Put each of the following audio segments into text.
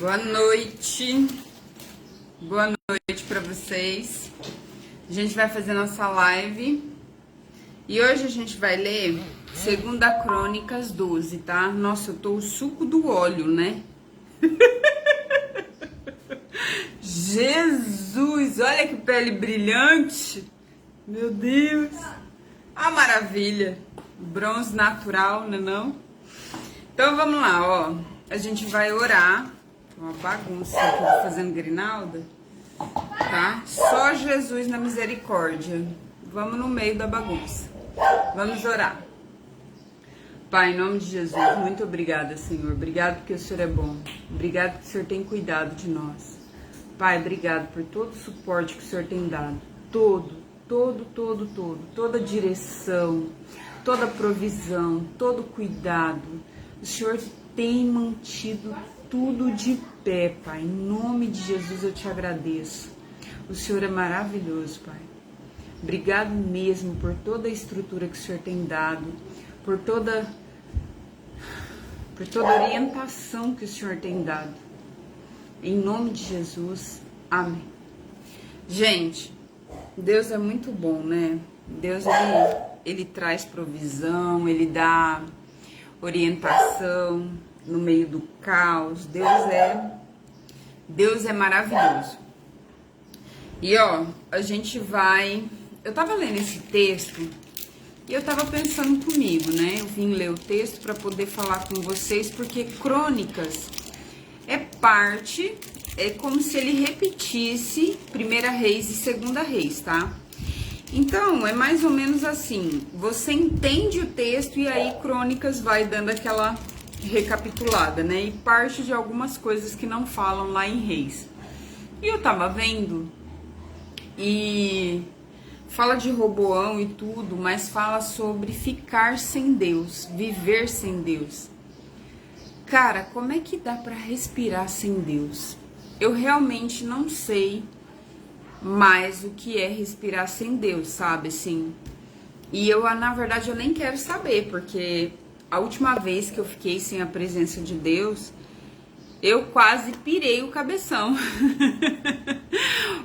Boa noite. Boa noite para vocês. A gente vai fazer nossa live. E hoje a gente vai ler 2 Crônicas 12, tá? Nossa, eu tô o suco do óleo, né? Jesus, olha que pele brilhante. Meu Deus. Ah, maravilha. Bronze natural, né não? Então vamos lá, ó. A gente vai orar. Uma bagunça que eu tô fazendo grinalda, tá? Só Jesus na misericórdia. Vamos no meio da bagunça. Vamos orar. Pai, em nome de Jesus, muito obrigada, Senhor. Obrigado porque o Senhor é bom. Obrigado porque o Senhor tem cuidado de nós. Pai, obrigado por todo o suporte que o Senhor tem dado. Toda direção, toda provisão, todo cuidado. O Senhor tem mantido tudo de pé, Pai. Em nome de Jesus eu te agradeço. O Senhor é maravilhoso, Pai. Obrigado mesmo por toda a estrutura que o Senhor tem dado, por toda a orientação que o Senhor tem dado. Em nome de Jesus, amém. Gente, Deus é muito bom, né? Deus, ele traz provisão, ele dá orientação no meio do caos. Deus é maravilhoso. E ó, a gente vai... Eu tava lendo esse texto e eu tava pensando comigo, né? Eu vim ler o texto para poder falar com vocês, porque Crônicas é como se ele repetisse 1 Reis e 2 Reis, tá? Então, é mais ou menos assim, você entende o texto e aí Crônicas vai dando aquela recapitulada, né? E parte de algumas coisas que não falam lá em Reis. E eu tava vendo e fala de Roboão e tudo, mas fala sobre ficar sem Deus, viver sem Deus. Cara, como é que dá pra respirar sem Deus? Eu realmente não sei mais o que é respirar sem Deus, sabe, assim. E eu, na verdade, eu nem quero saber, porque a última vez que eu fiquei sem a presença de Deus, eu quase pirei o cabeção.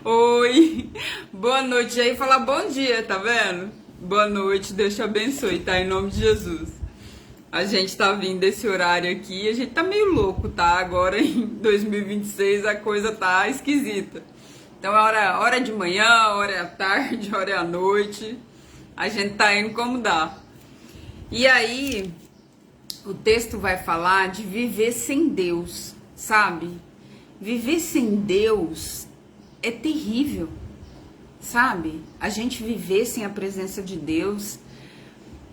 Oi, boa noite. Aí fala bom dia, tá vendo? Boa noite, Deus te abençoe, tá? Em nome de Jesus. A gente tá vindo desse horário aqui, a gente tá meio louco, tá? Agora em 2026 a coisa tá esquisita. Então é hora de manhã, hora é à tarde, hora é à noite. A gente tá indo como dá. E aí, o texto vai falar de viver sem Deus, sabe? Viver sem Deus é terrível, sabe? A gente viver sem a presença de Deus.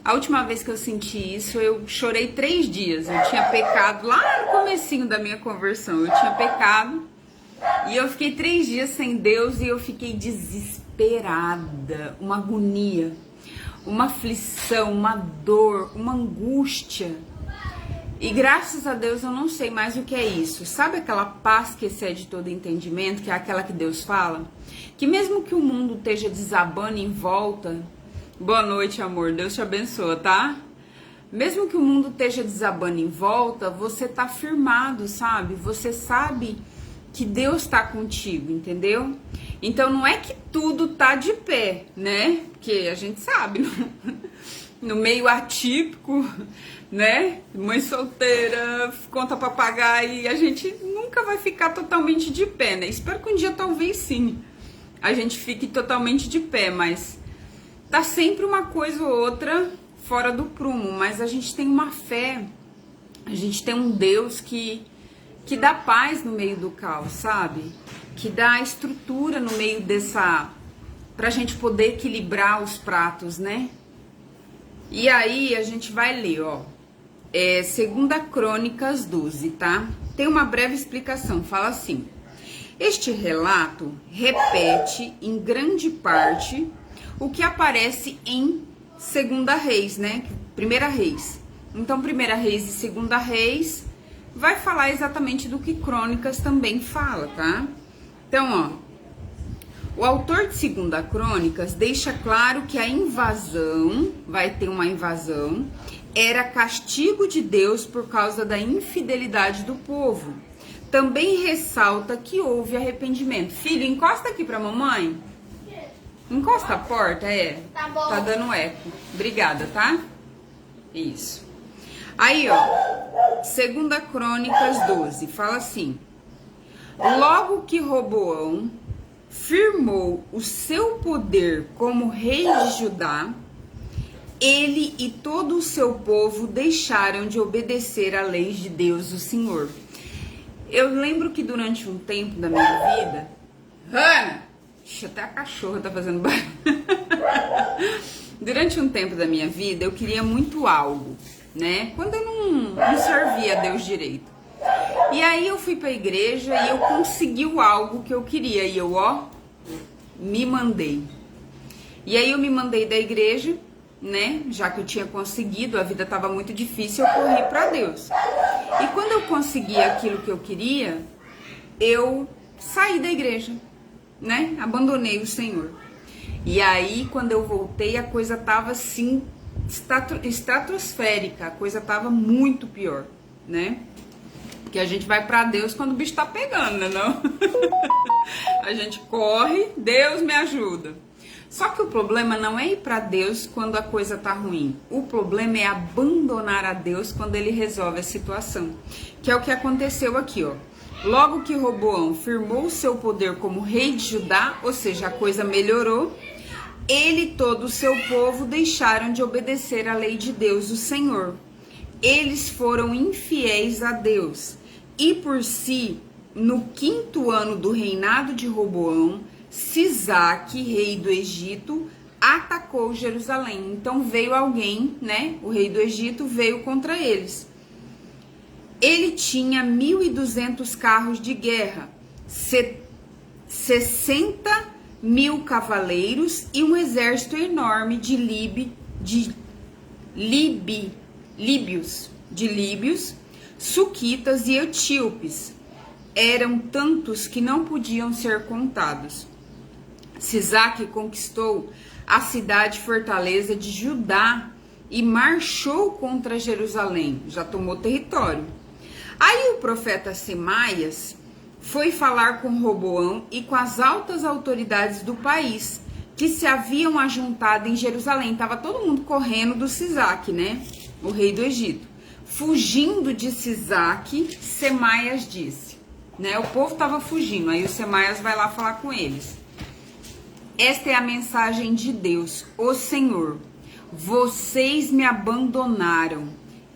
A última vez que eu senti isso, eu chorei 3 dias. Eu tinha pecado lá no comecinho da minha conversão. Eu tinha pecado e eu fiquei 3 dias sem Deus e eu fiquei desesperada. Uma agonia, uma aflição, uma dor, uma angústia. E graças a Deus eu não sei mais o que é isso. Sabe aquela paz que excede todo entendimento, que é aquela que Deus fala? Que mesmo que o mundo esteja desabando em volta... Boa noite, amor. Deus te abençoe, tá? Mesmo que o mundo esteja desabando em volta, você tá firmado, sabe? Você sabe que Deus tá contigo, entendeu? Então não é que tudo tá de pé, né? Porque a gente sabe, no meio atípico, né? Mãe solteira, conta pra pagar e a gente nunca vai ficar totalmente de pé, né? Espero que um dia talvez sim a gente fique totalmente de pé, mas tá sempre uma coisa ou outra fora do prumo, mas a gente tem uma fé, a gente tem um Deus que dá paz no meio do caos, sabe? Que dá estrutura no meio pra gente poder equilibrar os pratos, né? E aí a gente vai ler, ó, 2 Crônicas 12, tá? Tem uma breve explicação, fala assim: este relato repete em grande parte o que aparece em 2 Reis, né? 1 Reis. Então, 1 Reis e 2 Reis vai falar exatamente do que Crônicas também fala, tá? Então, ó, o autor de 2 Crônicas deixa claro que a invasão, vai ter uma invasão, era castigo de Deus por causa da infidelidade do povo. também ressalta que houve arrependimento. Filho, encosta aqui pra mamãe. Encosta a porta, Tá bom. Tá dando eco. Obrigada, tá? Isso. Aí, ó, 2 Crônicas 12, fala assim: logo que Roboão firmou o seu poder como rei de Judá, ele e todo o seu povo deixaram de obedecer à lei de Deus, o Senhor. Eu lembro que durante um tempo da minha vida... Hannah! Até a cachorra tá fazendo barulho. Durante um tempo da minha vida, eu queria muito algo, né? Quando eu não servia a Deus direito. E aí eu fui pra igreja e eu consegui o algo que eu queria. E eu, me mandei. E aí eu me mandei da igreja, né? Já que eu tinha conseguido, a vida tava muito difícil, eu corri pra Deus. E quando eu consegui aquilo que eu queria, eu saí da igreja, né? Abandonei o Senhor. E aí, quando eu voltei, a coisa tava assim, estratosférica, a coisa tava muito pior, né? Porque a gente vai pra Deus quando o bicho tá pegando, né, não? A gente corre, Deus me ajuda. Só que o problema não é ir pra Deus quando a coisa tá ruim. O problema é abandonar a Deus quando ele resolve a situação. Que é o que aconteceu aqui, ó. Logo que Roboão firmou o seu poder como rei de Judá, ou seja, a coisa melhorou, ele e todo o seu povo deixaram de obedecer à lei de Deus, o Senhor. Eles foram infiéis a Deus. E por si, no 5º ano do reinado de Roboão, Sisaque, rei do Egito, atacou Jerusalém. Então veio alguém, né? O rei do Egito veio contra eles. Ele tinha 1.200 carros de guerra, 60.000 cavaleiros e um exército enorme de líbios, suquitas e etíopes. Eram tantos que não podiam ser contados. Sisaque conquistou a cidade fortaleza de Judá e marchou contra Jerusalém, já tomou território. Aí o profeta Semaias foi falar com Roboão e com as altas autoridades do país, que se haviam ajuntado em Jerusalém. Tava todo mundo correndo do Sisaque, né? O rei do Egito. Fugindo de Sisaque, Semaias disse, né? O povo tava fugindo, aí o Semaias vai lá falar com eles. Esta é a mensagem de Deus, o Senhor. Vocês me abandonaram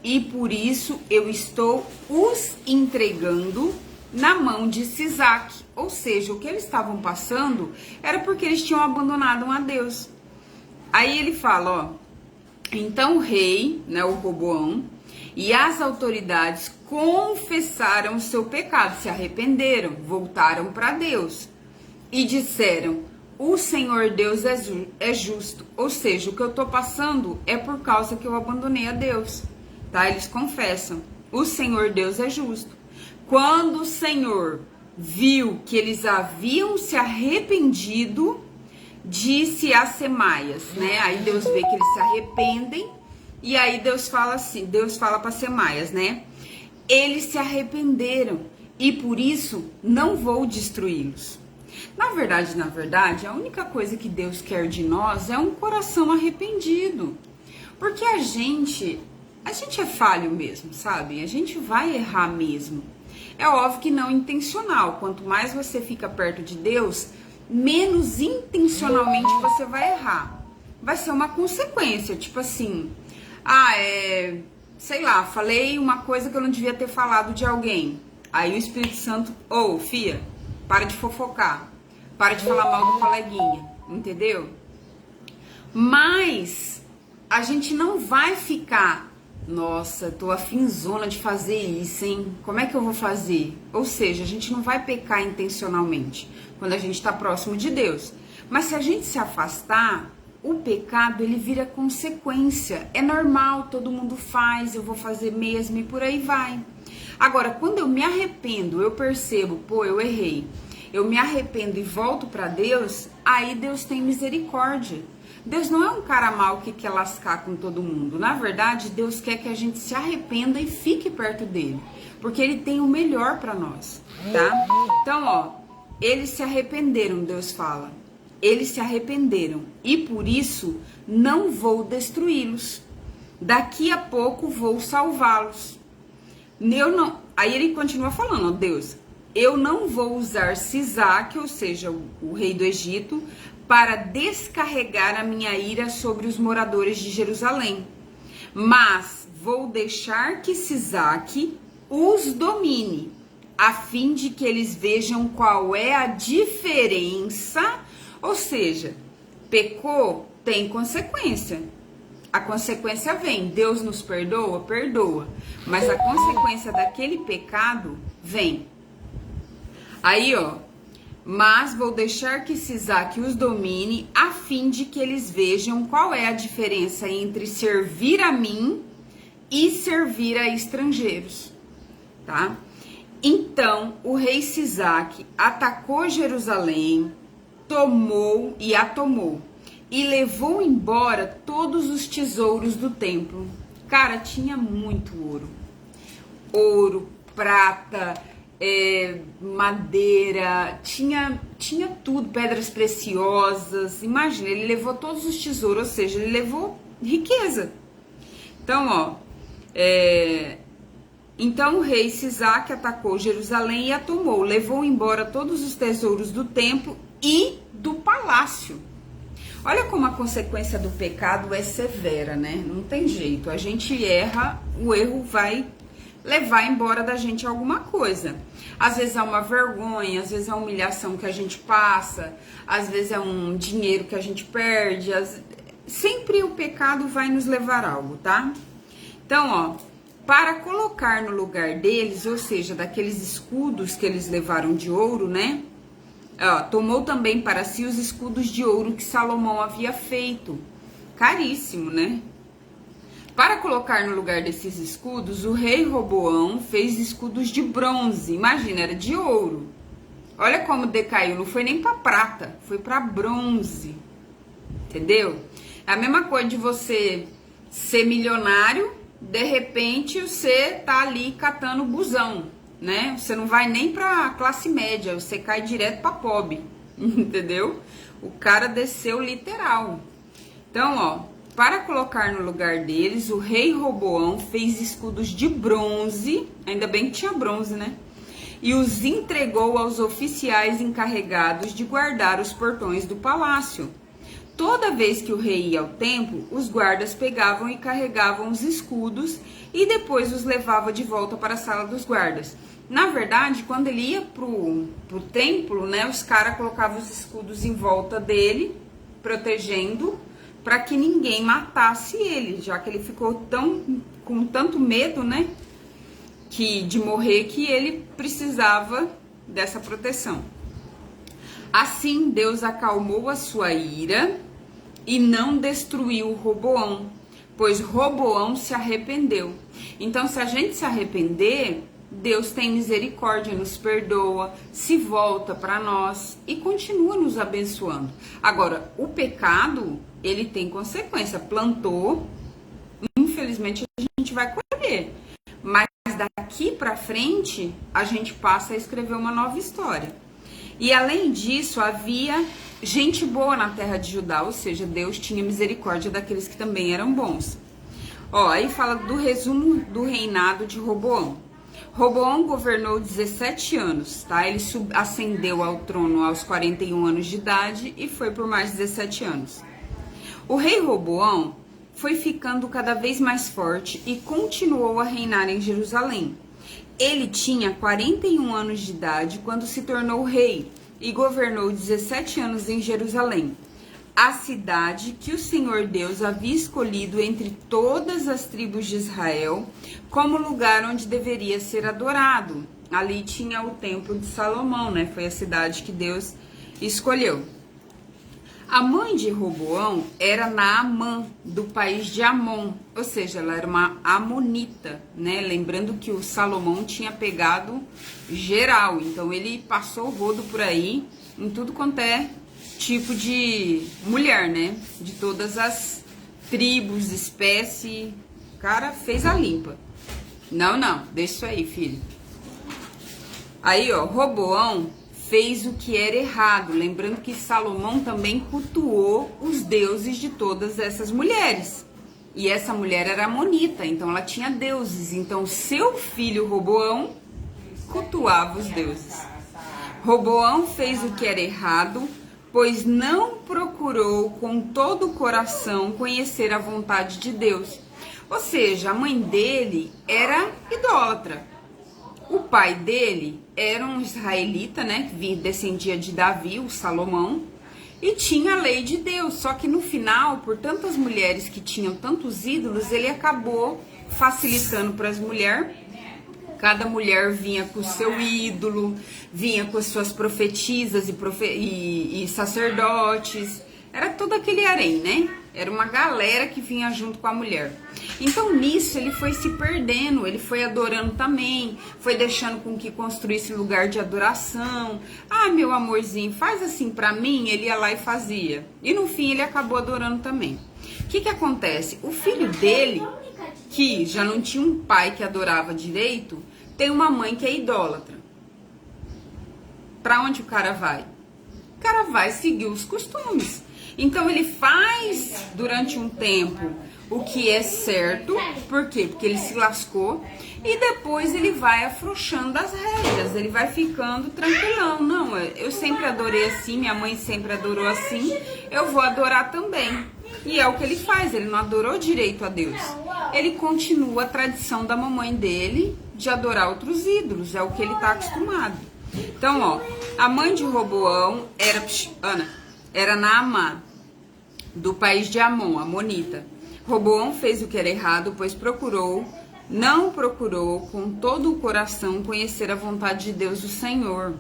e por isso eu estou os entregando na mão de Sisaque. Ou seja, o que eles estavam passando era porque eles tinham abandonado a Deus. Aí ele fala, então o rei, né, o Roboão, e as autoridades confessaram o seu pecado, se arrependeram, voltaram para Deus e disseram: o Senhor Deus é justo. Ou seja, o que eu tô passando é por causa que eu abandonei a Deus, tá? Eles confessam: o Senhor Deus é justo. Quando o Senhor viu que eles haviam se arrependido, disse a Semaias, né? Aí Deus vê que eles se arrependem e aí Deus fala assim, Deus fala para Semaias, né? Eles se arrependeram e por isso não vou destruí-los. Na verdade, a única coisa que Deus quer de nós é um coração arrependido. Porque a gente é falho mesmo, sabe? A gente vai errar mesmo. É óbvio que não intencional. Quanto mais você fica perto de Deus, menos intencionalmente você vai errar. Vai ser uma consequência, tipo assim, sei lá, falei uma coisa que eu não devia ter falado de alguém. Aí o Espírito Santo, fia, para de fofocar, para de falar mal do coleguinha, entendeu? Mas a gente não vai ficar, nossa, tô afinzona de fazer isso, hein? Como é que eu vou fazer? Ou seja, a gente não vai pecar intencionalmente quando a gente tá próximo de Deus. Mas se a gente se afastar, o pecado, ele vira consequência. É normal, todo mundo faz, eu vou fazer mesmo e por aí vai. Agora, quando eu me arrependo, eu percebo, eu errei. Eu me arrependo e volto para Deus, aí Deus tem misericórdia. Deus não é um cara mau que quer lascar com todo mundo. Na verdade, Deus quer que a gente se arrependa e fique perto dele, porque ele tem o melhor para nós. tá? Então, ó, eles se arrependeram, Deus fala. Eles se arrependeram e por isso não vou destruí-los. Daqui a pouco vou salvá-los. Aí ele continua falando, ó, Deus, eu não vou usar Sisaque, ou seja, o rei do Egito, para descarregar a minha ira sobre os moradores de Jerusalém. Mas vou deixar que Sisaque os domine, a fim de que eles vejam qual é a diferença. Ou seja, pecou, tem consequência. A consequência vem. Deus nos perdoa? Perdoa. Mas a consequência daquele pecado vem. Aí, ó. Mas vou deixar que Sisaque os domine, a fim de que eles vejam qual é a diferença entre servir a mim e servir a estrangeiros. Tá? Então, o rei Sisaque atacou Jerusalém, tomou e a tomou, e levou embora todos os tesouros do templo. Cara, tinha muito ouro. Ouro, prata, madeira, tinha tudo, pedras preciosas. Imagina, ele levou todos os tesouros, ou seja, ele levou riqueza. Então, ó, então o rei Sisaque atacou Jerusalém e a tomou, levou embora todos os tesouros do templo e do palácio. Olha como a consequência do pecado é severa, né? Não tem jeito, a gente erra, o erro vai levar embora da gente alguma coisa. Às vezes é uma vergonha, às vezes é uma humilhação que a gente passa, às vezes é um dinheiro que a gente perde, sempre o pecado vai nos levar a algo, tá? Então, ó, para colocar no lugar deles, ou seja, daqueles escudos que eles levaram de ouro, né? Ó, tomou também para si os escudos de ouro que Salomão havia feito. Caríssimo, né? Para colocar no lugar desses escudos, o rei Roboão fez escudos de bronze. Imagina, era de ouro. Olha como decaiu, não foi nem para prata, foi para bronze. Entendeu? É a mesma coisa de você ser milionário, de repente você tá ali catando busão, né? Você não vai nem para classe média, você cai direto para pobre, entendeu? O cara desceu literal. Então, ó, para colocar no lugar deles, o rei Roboão fez escudos de bronze, ainda bem que tinha bronze, né? E os entregou aos oficiais encarregados de guardar os portões do palácio. Toda vez que o rei ia ao templo, os guardas pegavam e carregavam os escudos e depois os levava de volta para a sala dos guardas. Na verdade, quando ele ia pro templo, né, os caras colocavam os escudos em volta dele, protegendo, para que ninguém matasse ele, já que ele ficou com tanto medo, né, de morrer, que ele precisava dessa proteção. Assim, Deus acalmou a sua ira e não destruiu Roboão, pois Roboão se arrependeu. Então, se a gente se arrepender, Deus tem misericórdia, nos perdoa, se volta para nós e continua nos abençoando. Agora, o pecado, ele tem consequência. Plantou, infelizmente a gente vai colher. Mas daqui para frente, a gente passa a escrever uma nova história. E além disso, havia gente boa na terra de Judá, ou seja, Deus tinha misericórdia daqueles que também eram bons. Ó, aí fala do resumo do reinado de Roboão. Roboão governou 17 anos, tá? Ele ascendeu ao trono aos 41 anos de idade e foi por mais 17 anos. O rei Roboão foi ficando cada vez mais forte e continuou a reinar em Jerusalém. Ele tinha 41 anos de idade quando se tornou rei e governou 17 anos em Jerusalém, a cidade que o Senhor Deus havia escolhido entre todas as tribos de Israel como lugar onde deveria ser adorado. Ali tinha o templo de Salomão, né? Foi a cidade que Deus escolheu. A mãe de Roboão era Naamã, do país de Amon, ou seja, ela era uma amonita, né? Lembrando que o Salomão tinha pegado geral, então ele passou o rodo por aí, em tudo quanto é tipo de mulher, né? De todas as tribos, espécies, o cara fez a limpa. Não, deixa isso aí, filho. Aí, ó, Roboão fez o que era errado. Lembrando que Salomão também cultuou os deuses de todas essas mulheres. E essa mulher era amonita, então ela tinha deuses. Então seu filho Roboão cultuava os deuses. Roboão fez o que era errado, pois não procurou com todo o coração conhecer a vontade de Deus. Ou seja, a mãe dele era idólatra. O pai dele era um israelita, né, que descendia de Davi, o Salomão, e tinha a lei de Deus. Só que no final, por tantas mulheres que tinham tantos ídolos, ele acabou facilitando para as mulheres. Cada mulher vinha com o seu ídolo, vinha com as suas profetisas e sacerdotes. Era todo aquele harém, né? Era uma galera que vinha junto com a mulher. Então nisso ele foi se perdendo, ele foi adorando também, foi deixando com que construísse lugar de adoração. Ah, meu amorzinho, faz assim pra mim, ele ia lá e fazia. E no fim ele acabou adorando também. O que acontece? O filho dele, que já não tinha um pai que adorava direito, tem uma mãe que é idólatra. Pra onde o cara vai? O cara vai seguir os costumes. Então ele faz durante um tempo o que é certo. Por quê? Porque ele se lascou. E depois ele vai afrouxando as regras. Ele vai ficando tranquilão. Não, eu sempre adorei assim, minha mãe sempre adorou assim, eu vou adorar também. E é o que ele faz, ele não adorou direito a Deus. Ele continua a tradição da mamãe dele de adorar outros ídolos, é o que ele está acostumado. Então, ó, a mãe de Roboão era Naamá, do país de Amon, amonita. Roboão fez o que era errado, pois não procurou com todo o coração conhecer a vontade de Deus, o Senhor.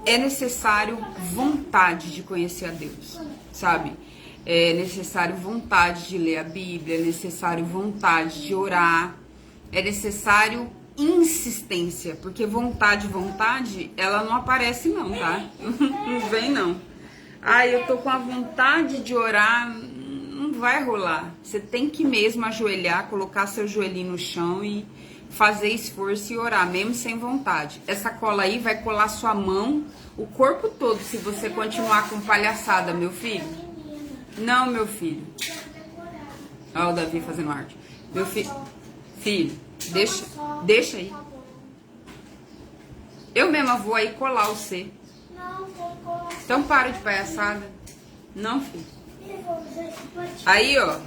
É necessário vontade de conhecer a Deus, sabe? É necessário vontade de ler a Bíblia, é necessário vontade de orar, é necessário insistência, porque vontade, ela não aparece não, tá? Não vem não. Ai, eu tô com a vontade de orar, não vai rolar. Você tem que mesmo ajoelhar, colocar seu joelhinho no chão e fazer esforço e orar, mesmo sem vontade. Essa cola aí vai colar sua mão, o corpo todo, se você continuar com palhaçada, meu filho. Não, meu filho. Olha o Davi fazendo arte. Meu filho, deixa aí. Eu mesma vou aí colar o C. Então para de palhaçada. Não, filho. Aí, ó.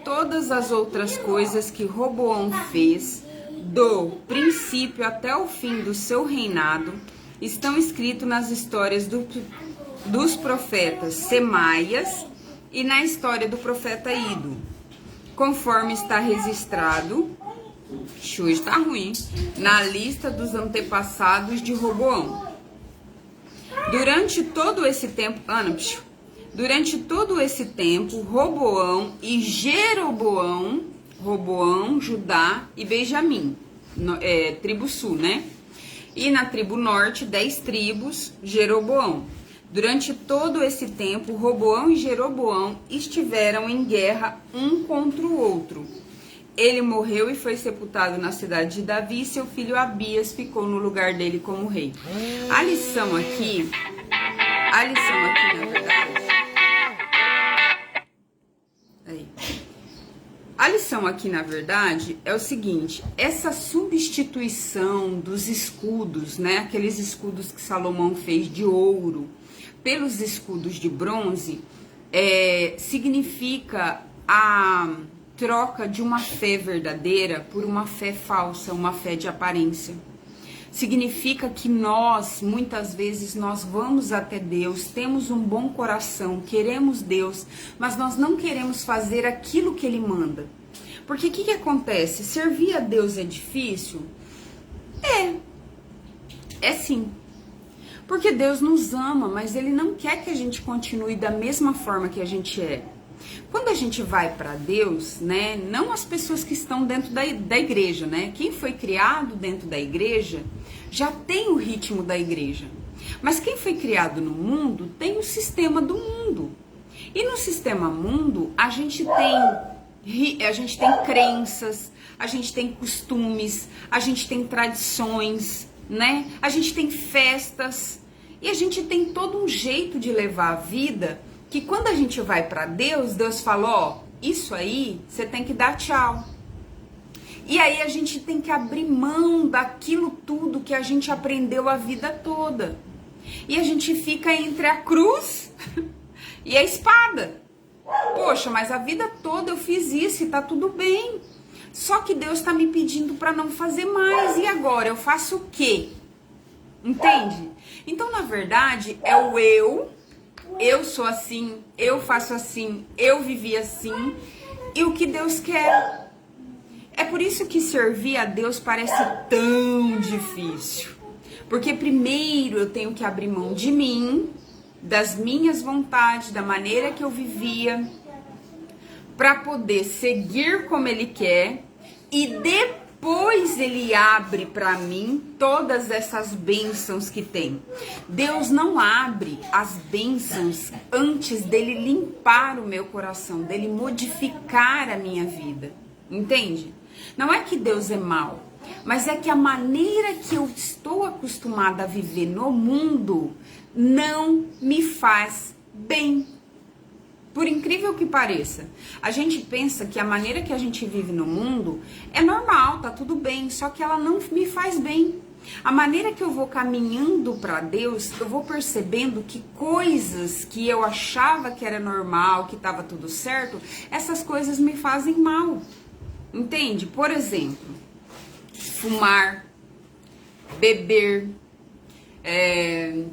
Todas as outras coisas que Roboão fez, do princípio até o fim do seu reinado, estão escritos nas histórias dos profetas Semaias e na história do profeta Ido, conforme está registrado, hoje tá ruim, na lista dos antepassados de Roboão. Durante todo esse tempo, Roboão e Jeroboão, Roboão, Judá e Benjamim, tribo sul, né? E na tribo norte, 10 tribos, Jeroboão. Durante todo esse tempo, Roboão e Jeroboão estiveram em guerra um contra o outro. Ele morreu e foi sepultado na cidade de Davi, e seu filho Abias ficou no lugar dele como rei. A lição aqui, na verdade... A lição aqui, na verdade, é o seguinte: essa substituição dos escudos, né, aqueles escudos que Salomão fez de ouro, pelos escudos de bronze, significa a troca de uma fé verdadeira por uma fé falsa, uma fé de aparência. Significa que nós, muitas vezes, nós vamos até Deus, temos um bom coração, queremos Deus, mas nós não queremos fazer aquilo que Ele manda. Porque o que acontece? Servir a Deus é difícil? É sim. Porque Deus nos ama, mas Ele não quer que a gente continue da mesma forma que a gente é. Quando a gente vai para Deus, né, não as pessoas que estão dentro da igreja, né? Quem foi criado dentro da igreja já tem o ritmo da igreja. Mas quem foi criado no mundo tem o sistema do mundo. E no sistema mundo a gente tem crenças, a gente tem costumes, a gente tem tradições, né? A gente tem festas e a gente tem todo um jeito de levar a vida que quando a gente vai para Deus, Deus fala, ó, isso aí você tem que dar tchau. E aí a gente tem que abrir mão daquilo tudo que a gente aprendeu a vida toda. E a gente fica entre a cruz e a espada. Poxa, mas a vida toda eu fiz isso e tá tudo bem. Só que Deus tá me pedindo para não fazer mais. E agora eu faço o quê? Entende? Então, na verdade, é o eu sou assim, eu faço assim, eu vivi assim, e o que Deus quer. É por isso que servir a Deus parece tão difícil. Porque primeiro eu tenho que abrir mão de mim, das minhas vontades, da maneira que eu vivia, para poder seguir como Ele quer, e depois Ele abre para mim todas essas bênçãos que tem. Deus não abre as bênçãos antes dele limpar o meu coração, dele modificar a minha vida. Entende? Não é que Deus é mau, mas é que a maneira que eu estou acostumada a viver no mundo não me faz bem. Por incrível que pareça, a gente pensa que a maneira que a gente vive no mundo é normal, tá tudo bem, só que ela não me faz bem. A maneira que eu vou caminhando para Deus, eu vou percebendo que coisas que eu achava que era normal, que estava tudo certo, essas coisas me fazem mal. Entende? Por exemplo, fumar, beber,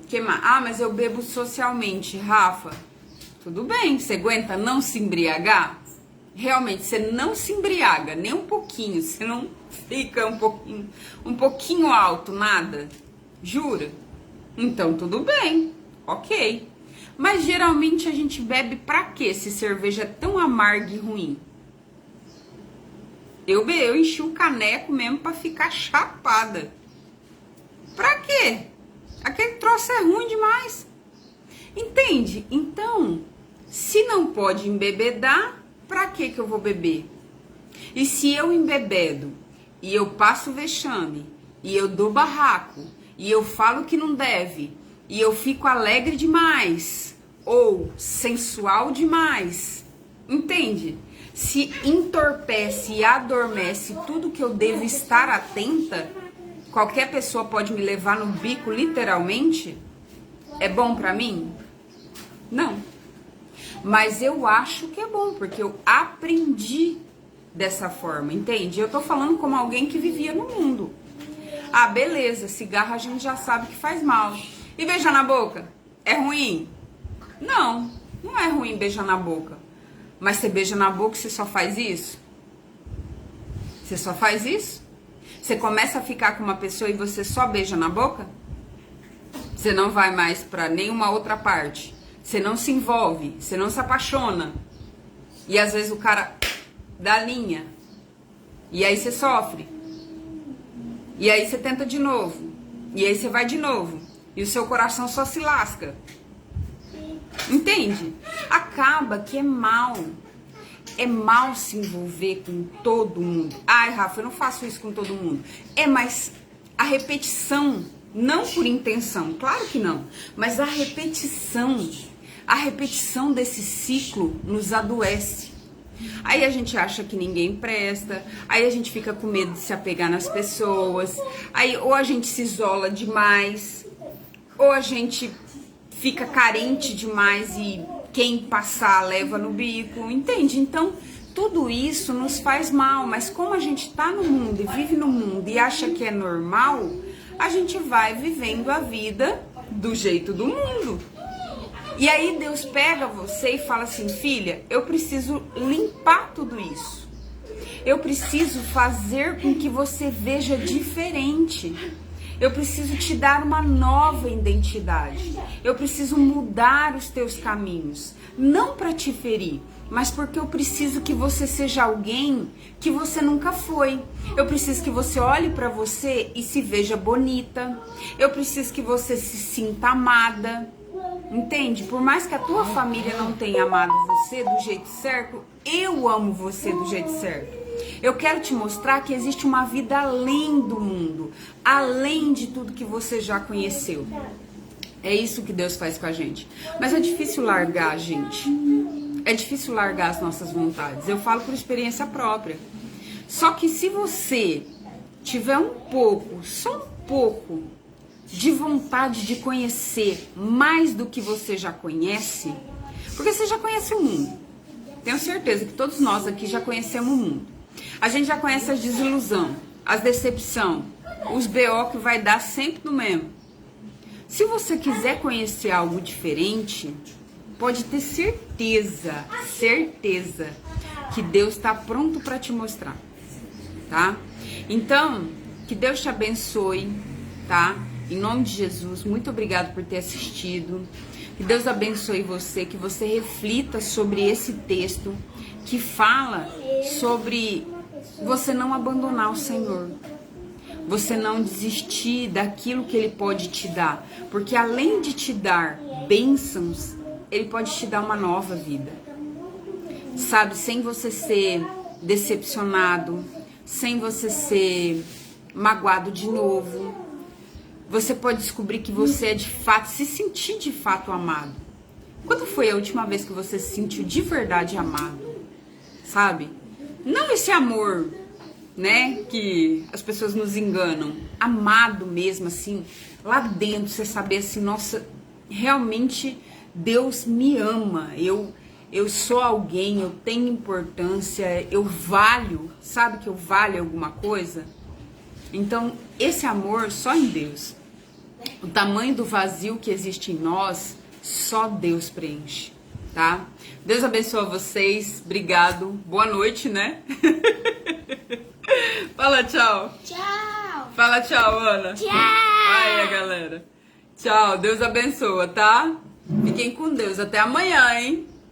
que mais? Ah, mas eu bebo socialmente, Rafa. Tudo bem, você aguenta não se embriagar? Realmente, você não se embriaga nem um pouquinho, você não fica um pouquinho alto, nada? Jura? Então tudo bem, ok. Mas geralmente a gente bebe pra quê se cerveja é tão amarga e ruim? Eu enchi o caneco mesmo pra ficar chapada. Pra quê? Aquele troço é ruim demais. Entende? Então, se não pode embebedar, pra que eu vou beber? E se eu embebedo, e eu passo vexame, e eu dou barraco, e eu falo que não deve, e eu fico alegre demais, ou sensual demais, entende? Se entorpece e adormece tudo que eu devo estar atenta, qualquer pessoa pode me levar no bico literalmente, é bom pra mim? Não. Mas eu acho que é bom, porque eu aprendi dessa forma, entende? Eu tô falando como alguém que vivia no mundo. Ah, beleza, cigarro a gente já sabe que faz mal. E beijar na boca? É ruim? Não, não é ruim beijar na boca. Mas você beija na boca e você só faz isso? Você só faz isso? Você começa a ficar com uma pessoa e você só beija na boca? Você não vai mais pra nenhuma outra parte. Você não se envolve, você não se apaixona. E às vezes o cara dá linha. E aí você sofre. E aí você tenta de novo. E aí você vai de novo. E o seu coração só se lasca. Entende? Acaba que é mal. É mal se envolver com todo mundo. Ai, Rafa, eu não faço isso com todo mundo. Mas a repetição, não por intenção, claro que não. Mas a repetição desse ciclo nos adoece. Aí a gente acha que ninguém presta, aí a gente fica com medo de se apegar nas pessoas, aí ou a gente se isola demais, ou a gente fica carente demais e quem passar leva no bico, entende? Então, tudo isso nos faz mal, mas como a gente tá no mundo e vive no mundo e acha que é normal, a gente vai vivendo a vida do jeito do mundo. E aí Deus pega você e fala assim, filha, eu preciso limpar tudo isso. Eu preciso fazer com que você veja diferente. Eu preciso te dar uma nova identidade. Eu preciso mudar os teus caminhos. Não para te ferir, mas porque eu preciso que você seja alguém que você nunca foi. Eu preciso que você olhe para você e se veja bonita. Eu preciso que você se sinta amada. Entende? Por mais que a tua família não tenha amado você do jeito certo, eu amo você do jeito certo. Eu quero te mostrar que existe uma vida além do mundo, além de tudo que você já conheceu. É isso que Deus faz com a gente. Mas é difícil largar, gente. É difícil largar as nossas vontades. Eu falo por experiência própria. Só que se você tiver um pouco, só um pouco, de vontade de conhecer mais do que você já conhece, porque você já conhece o mundo. Tenho certeza que todos nós aqui já conhecemos o mundo. A gente já conhece as desilusão, as decepção, os BO que vai dar sempre no mesmo. Se você quiser conhecer algo diferente, pode ter certeza que Deus está pronto para te mostrar, tá? Então, que Deus te abençoe, tá? Em nome de Jesus, muito obrigado por ter assistido. Que Deus abençoe você, que você reflita sobre esse texto que fala sobre você não abandonar o Senhor. Você não desistir daquilo que Ele pode te dar. Porque além de te dar bênçãos, Ele pode te dar uma nova vida. Sabe, sem você ser decepcionado, sem você ser magoado de novo. Você pode descobrir que você é de fato, se sentir de fato amado. Quando foi a última vez que você se sentiu de verdade amado? Sabe? Não esse amor, né, que as pessoas nos enganam. Amado mesmo, assim, lá dentro, você saber assim, nossa, realmente Deus me ama. Eu sou alguém, eu tenho importância, eu valho, sabe que eu valho alguma coisa? Então, esse amor só em Deus. O tamanho do vazio que existe em nós, só Deus preenche, tá? Deus abençoe vocês, obrigado, boa noite, né? Fala tchau. Tchau. Fala tchau, Ana. Tchau. Aí, galera. Tchau, Deus abençoa, tá? Fiquem com Deus, até amanhã, hein?